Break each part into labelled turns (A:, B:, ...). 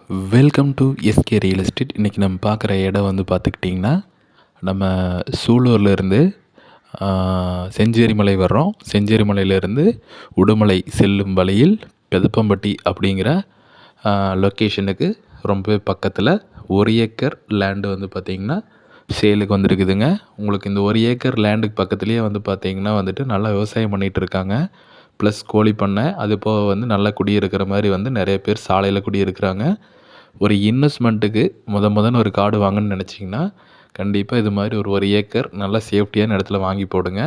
A: Welcome to SK real estate. இன்றைக்கி நம்ம பார்க்குற இடம் வந்து பார்த்துக்கிட்டிங்கன்னா, நம்ம சூலூர்லேருந்து செஞ்சேரிமலை வர்றோம். செஞ்சேரிமலையிலேருந்து உடுமலை செல்லும் வழியில் பெதப்பம்பட்டி அப்படிங்கிற லொக்கேஷனுக்கு ரொம்பவே பக்கத்தில் 1 ஏக்கர் லேண்டு வந்து பார்த்திங்கன்னா சேலுக்கு வந்துருக்குதுங்க. உங்களுக்கு இந்த 1 ஏக்கர் லேண்டுக்கு பக்கத்துலேயே வந்து பார்த்திங்கன்னா வந்துட்டு நல்லா விவசாயம் பண்ணிகிட்டு இருக்காங்க. ப்ளஸ் கோழி பண்ணை, அது போக வந்து நல்லா குடியிருக்கிற மாதிரி வந்து நிறைய பேர் சாலையில் குடியிருக்கிறாங்க. ஒரு இன்வெஸ்ட்மெண்ட்டுக்கு முதன்னு ஒரு காடு வாங்கணும்னு நினச்சிங்கன்னா, கண்டிப்பாக இது மாதிரி ஒரு ஏக்கர் நல்லா சேஃப்டியான இடத்துல வாங்கி போடுங்க.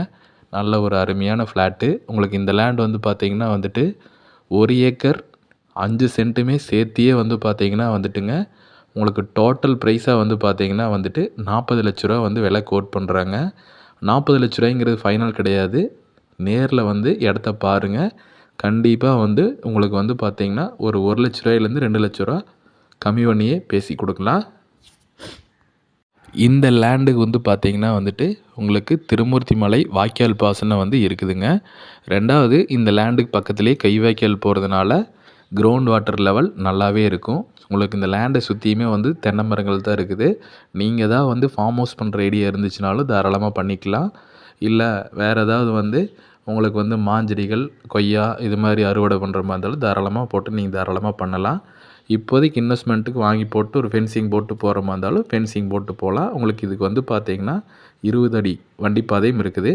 A: நல்ல ஒரு அருமையான ஃப்ளாட்டு. உங்களுக்கு இந்த லேண்ட் வந்து பார்த்திங்கன்னா வந்துட்டு 1 ஏக்கர் 5 சென்ட்டுமே சேர்த்தியே வந்து பார்த்திங்கன்னா வந்துட்டுங்க, உங்களுக்கு டோட்டல் ப்ரைஸாக வந்து பார்த்திங்கன்னா வந்துட்டு 40 லட்ச ரூபா வந்து விலை கோட் பண்ணுறாங்க. 40 லட்ச ரூபாய்ங்கிறது ஃபைனல் கிடையாது. நேரில் வந்து இடத்த பாருங்கள். கண்டிப்பாக வந்து உங்களுக்கு வந்து பார்த்திங்கன்னா ஒரு 1 லட்ச ரூபாயிலேருந்து 2 லட்ச ரூபா கம்மி பண்ணியே பேசி கொடுக்கலாம். இந்த லேண்டுக்கு வந்து பார்த்திங்கன்னா வந்துட்டு உங்களுக்கு திருமூர்த்தி மலை வாய்க்கால் பாசனம் வந்து இருக்குதுங்க. 2வது இந்த லேண்டுக்கு பக்கத்துலேயே கை வாய்க்கால் போகிறதுனால கிரவுண்ட் வாட்டர் லெவல் நல்லாவே இருக்கும். உங்களுக்கு இந்த லேண்டை சுற்றியுமே வந்து தென்னை மரங்கள் தான் இருக்குது. நீங்கள் தான் வந்து ஃபார்ம் ஹவுஸ் பண்ணுற ஐடியா இருந்துச்சுனாலும் தாராளமாக பண்ணிக்கலாம். இல்லை வேறு ஏதாவது வந்து உங்களுக்கு வந்து மாஞ்செடிகள், கொய்யா இது மாதிரி அறுவடை பண்ணுற மாதிரி இருந்தாலும் தாராளமாக போட்டு நீங்கள் தாராளமாக பண்ணலாம். இப்போதைக்கு இன்வெஸ்ட்மெண்ட்டுக்கு வாங்கி போட்டு ஒரு ஃபென்சிங் போட்டு போகிற மாதிரி இருந்தாலும் ஃபென்சிங் போட்டு போகலாம். உங்களுக்கு இதுக்கு வந்து பார்த்திங்கன்னா 20 அடி வண்டி பாதையும் இருக்குது.